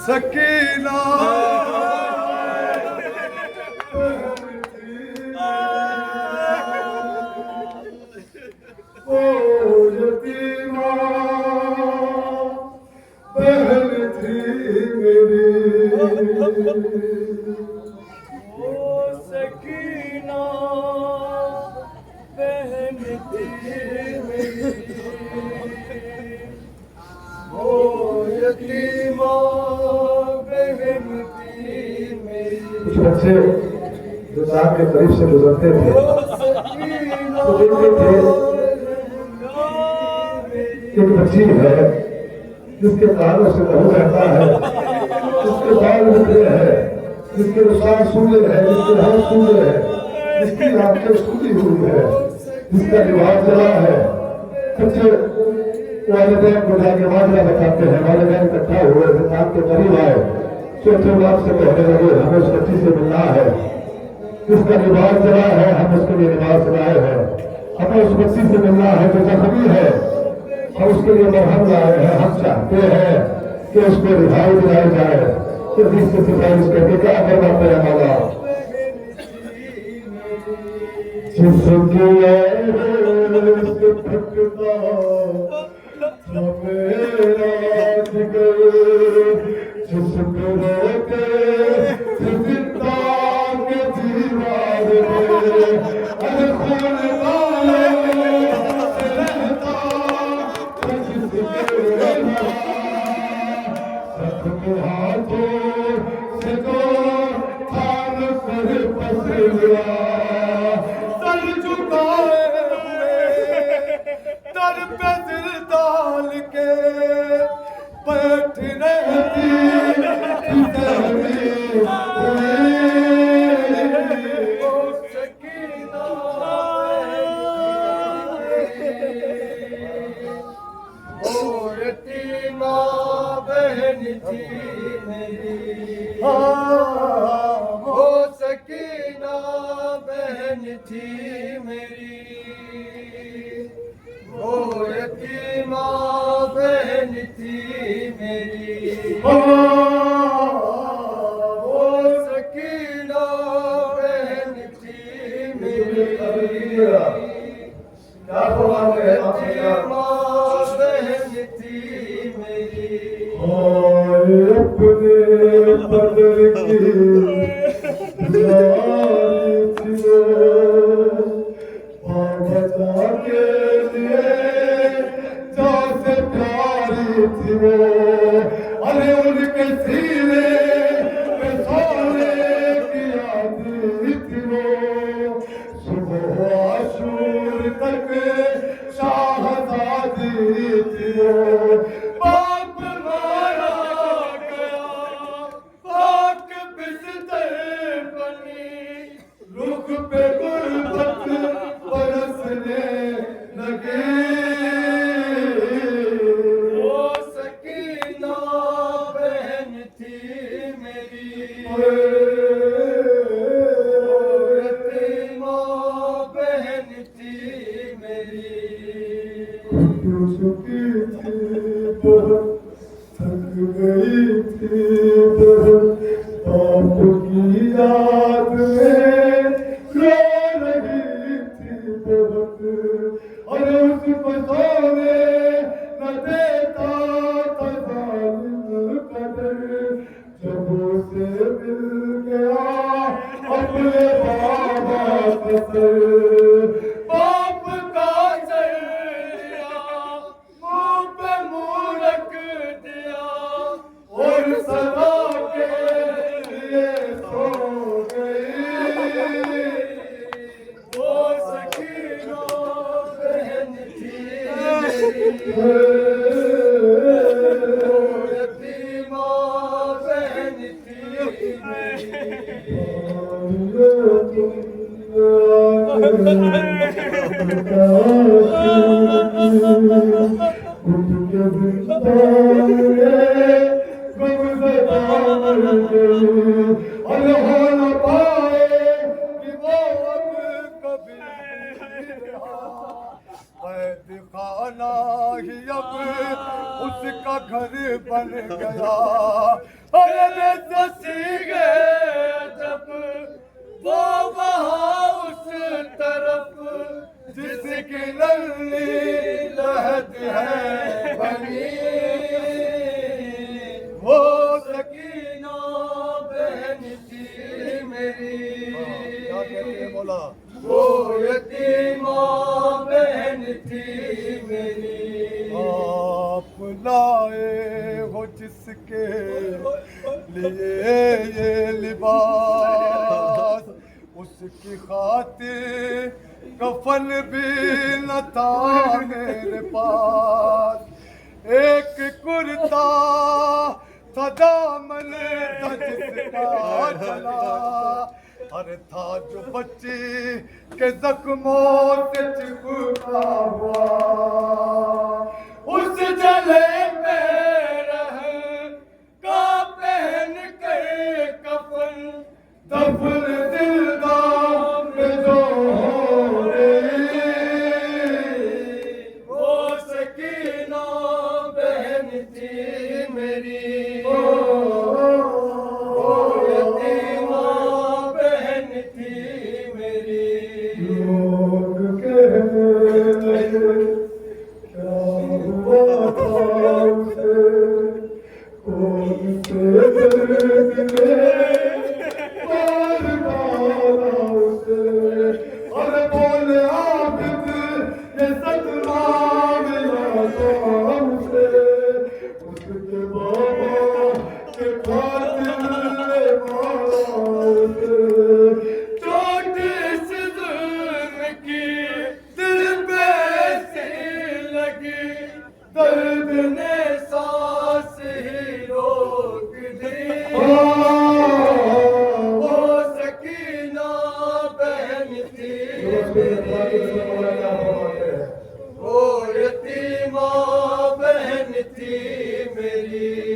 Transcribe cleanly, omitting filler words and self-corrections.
सकीना ओ यतीमा बहन थी मेरी, ओ सकीना बहन थी मेरी, ओ यतीमा बहन थी मेरी। कुछ बच्चे जो साहब के करीब से गुजरते थे तो देखते थे एक बच्ची है जिसके कानों से लहू रहता है, जिसके बाल बिखरे हैं, जिसके रुसार सूले है, जिसके हाथ सूले है, जिसकी आंखें सूली हुई है, जिसका लिबास जला है। बच्चे वालिदैन को जाके माजरा बताते हैं। वालिदैन इकट्ठा हुए इंसान के करीब आए, चौथे बाप से कहने लगे हमें उस बच्ची से मिलना है जिसका लिबास जला है, हम उसके लिए लिबास लाए हैं। हमें उस बच्ची से मिलना है जो जख्मी है, हम उसके लिए मरहम लाए हैं। हम चाहते हैं कि उसको रिहाई दिलाई जाए। तो जिससे सिफारिश करके क्या फरमाते हैं मौला, जिसकी मेरा जिगर जिसको रोके जिंदा के दीवार में अरे खून वाले रहता जिसके सबके हाथों से तो थान कर पसलिया सर झुकाए दर पे दिल डाल के बैठ रहती ओ सकीना ओ यतीमा बहन थी मेरी, ओ सकीना बहन थी मेरी, ओ यतीमा बहन थी मेरी, ओ सकीना बहन थी मेरी, क्या फरमाते हैं यतीमा बहन थी मेरी। अपने बदल की यारी थी वो, बचा के लिए जैसे प्यारी थी वो। अरे उनके सीने में सोने की आदि थी वो, सुबह आशूर तक शाहजादी थी वो। बाप मारा गया बाक बिस्तर बनी, रुख पे गुर्बत बरसने लगी। ओ सकीना बहन थी मेरी, ओ यतीमा बहन थी मेरी। चुकी थी बहुत, थक गई थी बहुत, बाप की याद में रो रही थी बहुत। और उस सोने न देता था जालिम कदर, जब उसे मिल गया अपने बाबा का सर। बाप का चलिया मुंह पे मुंह रख दिया और सदा के लिए सो गई। वो सकीना बहन थी मेरी, ओ यतीमा बहन थी खाना ही अब उसका का घर बन गया। अरे दसी गए जब वो वहाँ उस तरफ जिसकी लल्ली लहद है बनी, वो सकीना बहन थी मेरी। क्या कहते हैं बोला? वो यतीमा बहन थी मेरी। आप लाए हो जिसके लिए ये लिबास, उसकी खातिर कफन भी न था मेरे पास। एक कुर्ता था दामन था जिसका चला, अरे था जो बच्ची के जख्मों से चिपका हुआ। उस जले पे रह का पहन कर कफन दफन दिलदार में जो हो गई, वो सकीना बहन थी मेरी। वो यतीमा बहन थी मेरी। लोग कहने लगे क्या हुआ था उसे, कौन से दर्द में मार डाला उसे। अरे बोले आबिद ये सदमा मिला तो हमसे, उसके बाबा के खातिर ने मारा उसे। चोट इस जुल्म की दिल पे ऐसी लगी, दर्द ने सांस ही रोक दी। वो सकीना बहन थी मेरी। वो यतीमा बहन थी मेरी।